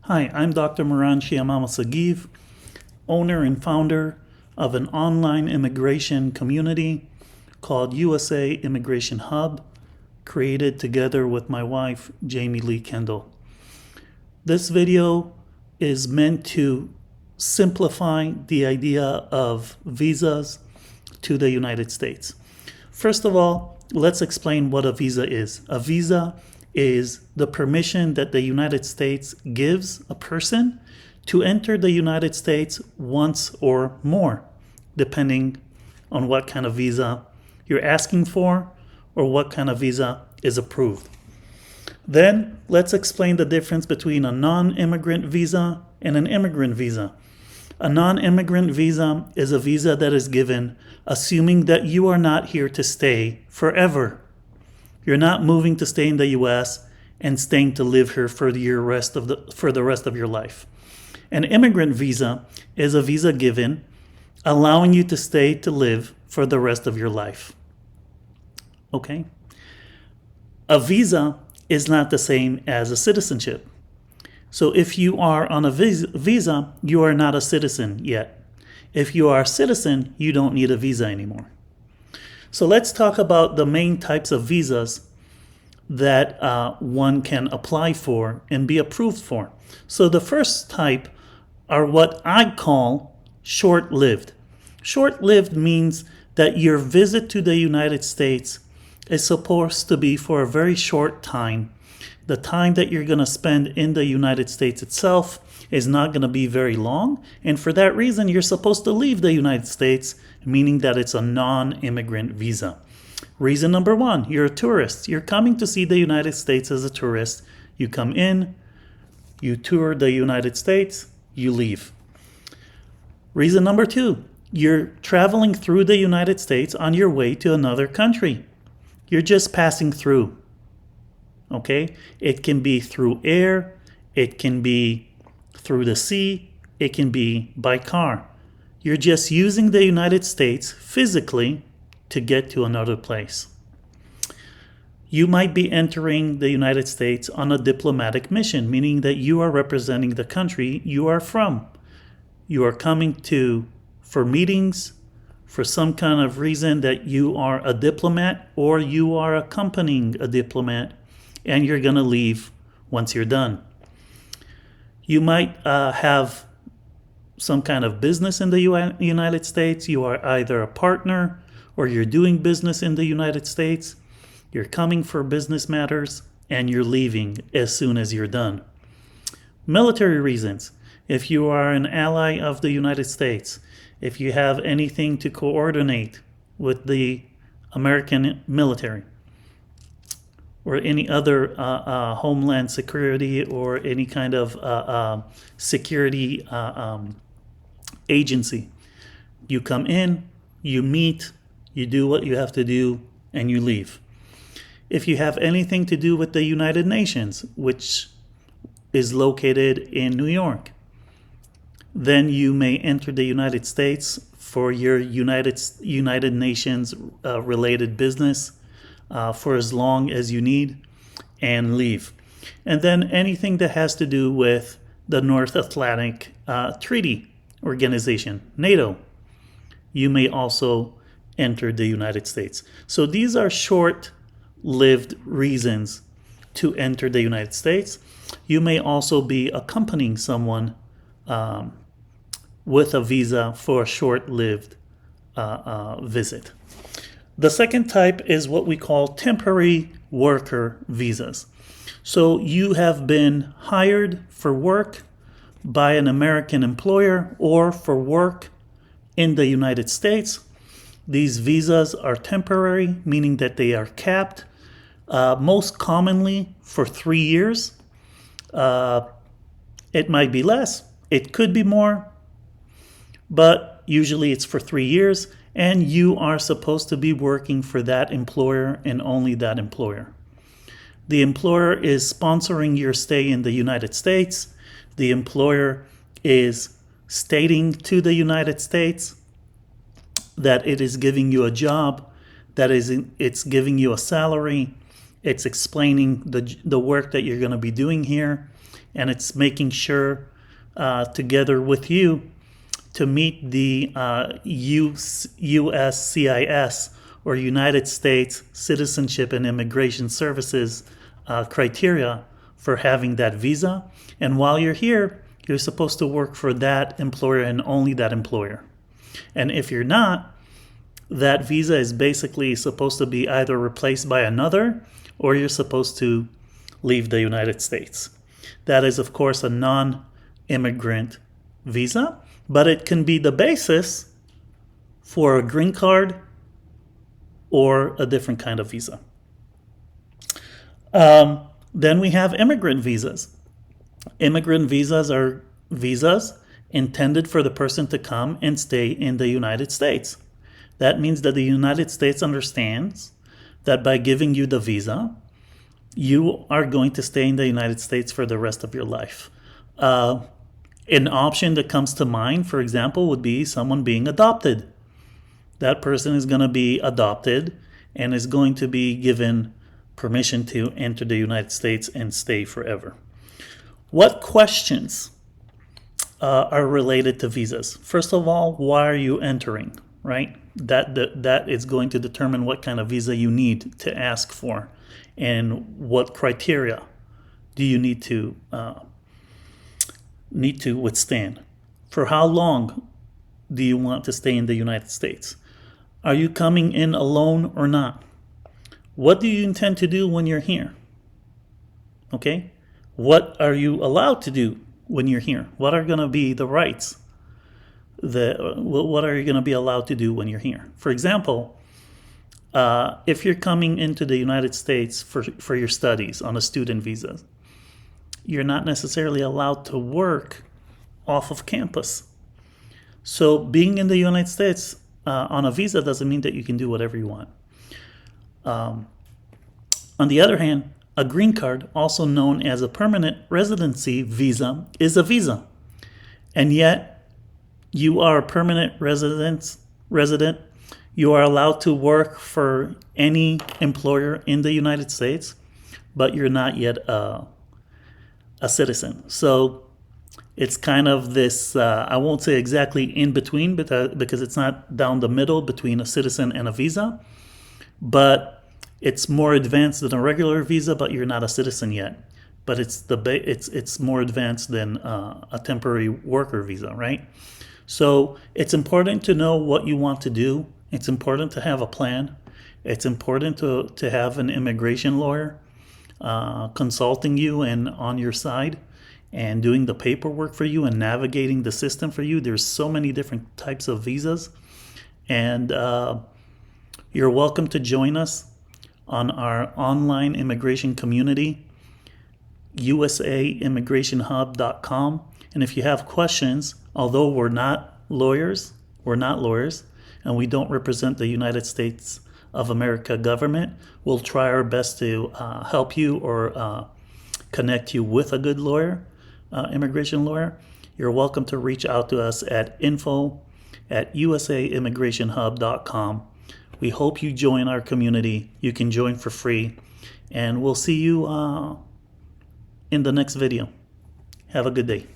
Hi, I'm Dr. Moran Sciamama-Saghiv, owner and founder of an online immigration community called USA Immigration Hub, created together with my wife, Jayme L. Kendall. This video is meant to simplify the idea of visas to the United States. First of all, let's explain what a visa is. A visa is the permission that the United States gives a person to enter the United States once or more, depending on what kind of visa you're asking for or what kind of visa is approved. Then let's explain the difference between a non-immigrant visa and an immigrant visa. A non-immigrant visa is a visa that is given assuming that you are not here to stay forever. You're not moving to stay in the US and staying to live here for the rest of your life. An immigrant visa is a visa given allowing you to stay to live for the rest of your life. Okay? A visa is not the same as a citizenship. So if you are on a visa, you are not a citizen yet. If you are a citizen, you don't need a visa anymore. So let's talk about the main types of visas that one can apply for and be approved for. So the first type are what I call short-lived. Short-lived means that your visit to the United States is supposed to be for a very short time. The time that you're going to spend in the United States itself is not going to be very long. And for that reason, you're supposed to leave the United States, meaning that it's a non-immigrant visa. Reason number one, you're a tourist. You're coming to see the United States as a tourist. You come in, you tour the United States, you leave. Reason number two, you're traveling through the United States on your way to another country. You're just passing through. Okay? It can be through air, it can be through the sea, it can be by car. You're just using the United States physically to get to another place. You might be entering the United States on a diplomatic mission, meaning that you are representing the country you are from. You are coming for meetings, for some kind of reason that you are a diplomat or you are accompanying a diplomat, and you're going to leave once you're done. You might have some kind of business in the United States. You are either a partner or you're doing business in the United States. You're coming for business matters and you're leaving as soon as you're done. Military reasons. If you are an ally of the United States, if you have anything to coordinate with the American military, or any other homeland security or any kind of security agency. You come in, you meet, you do what you have to do, and you leave. If you have anything to do with the United Nations, which is located in New York, then you may enter the United States for your United Nations related business for as long as you need and leave. And then anything that has to do with the North Atlantic Treaty Organization, NATO, you may also enter the United States. So these are short-lived reasons to enter the United States. You may also be accompanying someone with a visa for a short-lived visit. The second type is what we call temporary worker visas. So you have been hired for work by an American employer or for work in the United States. These visas are temporary, meaning that they are capped, most commonly for 3 years. It might be less, it could be more, but usually it's for 3 years. And you are supposed to be working for that employer and only that employer. The employer is sponsoring your stay in the United States. The employer is stating to the United States that it is giving you a job, that it's giving you a salary, It's explaining the work that you're going to be doing here, and it's making sure together with you to meet the USCIS, or United States Citizenship and Immigration Services criteria for having that visa. And while you're here, you're supposed to work for that employer and only that employer. And if you're not, that visa is basically supposed to be either replaced by another, or you're supposed to leave the United States. That is, of course, a non-immigrant visa, but it can be the basis for a green card or a different kind of visa. Then we have immigrant visas. Immigrant visas are visas intended for the person to come and stay in the United States. That means that the United States understands that by giving you the visa, you are going to stay in the United States for the rest of your life. An option that comes to mind, for example, would be someone being adopted. That person is going to be adopted and is going to be given permission to enter the United States and stay forever. What questions are related to visas? First of all, why are you entering, right? That is going to determine what kind of visa you need to ask for, and what criteria do you need to withstand. For how long do you want to stay in the United States? Are you coming in alone or not? What do you intend to do when you're here? Okay? What are you allowed to do when you're here? What are going to be the rights? What are you going to be allowed to do when you're here? For example, if you're coming into the United States for your studies on a student visa, you're not necessarily allowed to work off of campus. So being in the United States on a visa doesn't mean that you can do whatever you want. On the other hand, a green card, also known as a permanent residency visa, is a visa. And yet, you are a permanent resident. You are allowed to work for any employer in the United States, but you're not yet a citizen. So it's kind of this, I won't say exactly in between, because it's not down the middle between a citizen and a visa, but it's more advanced than a regular visa, but you're not a citizen yet. But it's more advanced than a temporary worker visa, right? So it's important to know what you want to do. It's important to have a plan. It's important to have an immigration lawyer consulting you and on your side and doing the paperwork for you and navigating the system for you. There's so many different types of visas. And you're welcome to join us on our online immigration community, USAImmigrationhub.com. And if you have questions, although we're not lawyers, and we don't represent the United States of America government, we'll try our best to help you or connect you with a good lawyer, immigration lawyer. You're welcome to reach out to us at info@USAImmigrationhub.com. We hope you join our community. You can join for free. And we'll see you in the next video. Have a good day.